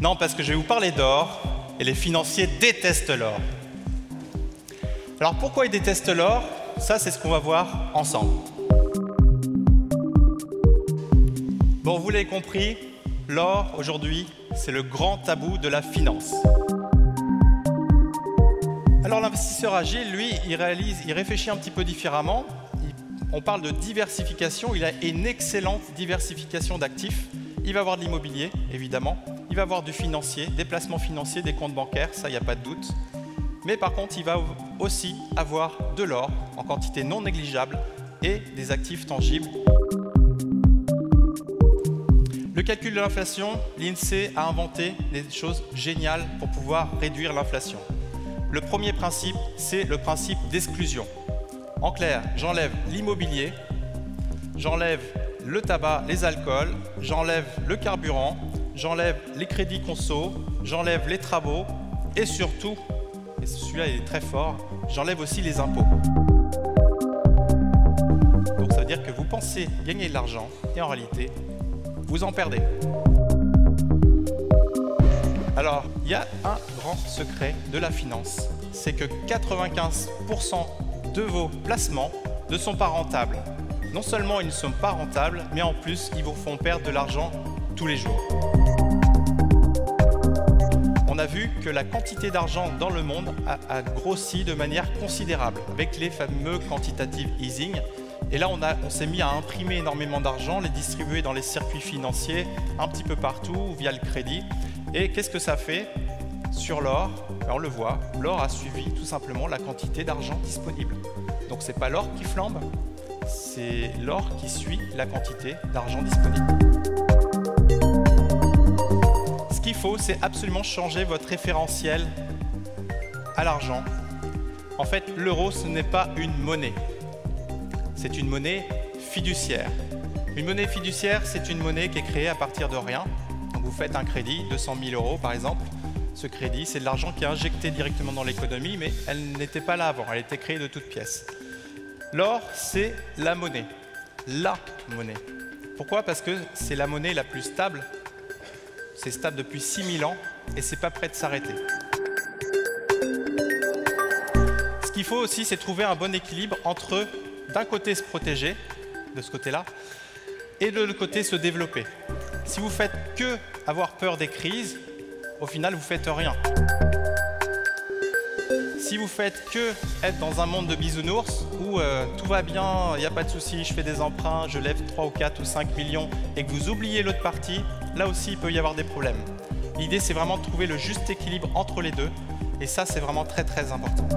Non, parce que je vais vous parler d'or, et les financiers détestent l'or. Alors pourquoi ils détestent l'or? Ça, c'est ce qu'on va voir ensemble. Bon, vous l'avez compris, l'or, aujourd'hui, c'est le grand tabou de la finance. Alors l'investisseur agile, lui, il réfléchit un petit peu différemment. On parle de diversification, il a une excellente diversification d'actifs. Il va avoir de l'immobilier, évidemment. Il va avoir du financier, des placements financiers, des comptes bancaires, ça, il n'y a pas de doute. Mais par contre, il va aussi avoir de l'or en quantité non négligeable et des actifs tangibles. Le calcul de l'inflation, l'INSEE a inventé des choses géniales pour pouvoir réduire l'inflation. Le premier principe, c'est le principe d'exclusion. En clair, j'enlève l'immobilier, j'enlève le tabac, les alcools, j'enlève le carburant, j'enlève les crédits conso, j'enlève les travaux et surtout, et celui-là il est très fort, j'enlève aussi les impôts. Donc ça veut dire que vous pensez gagner de l'argent et en réalité, vous en perdez. Alors, il y a un grand secret de la finance, c'est que 95% de vos placements ne sont pas rentables. Non seulement ils ne sont pas rentables, mais en plus, ils vous font perdre de l'argent tous les jours. On a vu que la quantité d'argent dans le monde a grossi de manière considérable avec les fameux quantitative easing. Et là, on s'est mis à imprimer énormément d'argent, les distribuer dans les circuits financiers un petit peu partout via le crédit. Et qu'est-ce que ça fait sur l'or? On le voit, l'or a suivi tout simplement la quantité d'argent disponible. Donc ce n'est pas l'or qui flambe, c'est l'or qui suit la quantité d'argent disponible. Ce qu'il faut, c'est absolument changer votre référentiel à l'argent. En fait, l'euro, ce n'est pas une monnaie. C'est une monnaie fiduciaire. Une monnaie fiduciaire, c'est une monnaie qui est créée à partir de rien. Donc vous faites un crédit, 200 000 € par exemple. Ce crédit, c'est de l'argent qui est injecté directement dans l'économie, mais elle n'était pas là avant, elle était créée de toutes pièces. L'or, c'est la monnaie. La monnaie. Pourquoi? Parce que c'est la monnaie la plus stable. C'est stable depuis 6000 ans et c'est pas prêt de s'arrêter. Ce qu'il faut aussi, c'est trouver un bon équilibre entre, d'un côté, se protéger, de ce côté-là, et de l'autre côté, se développer. Si vous faites que avoir peur des crises, au final, vous faites rien. Si vous faites que être dans un monde de bisounours où tout va bien, il n'y a pas de souci, je fais des emprunts, je lève 3 ou 4 ou 5 millions et que vous oubliez l'autre partie, là aussi il peut y avoir des problèmes. L'idée c'est vraiment de trouver le juste équilibre entre les deux et ça c'est vraiment très très important.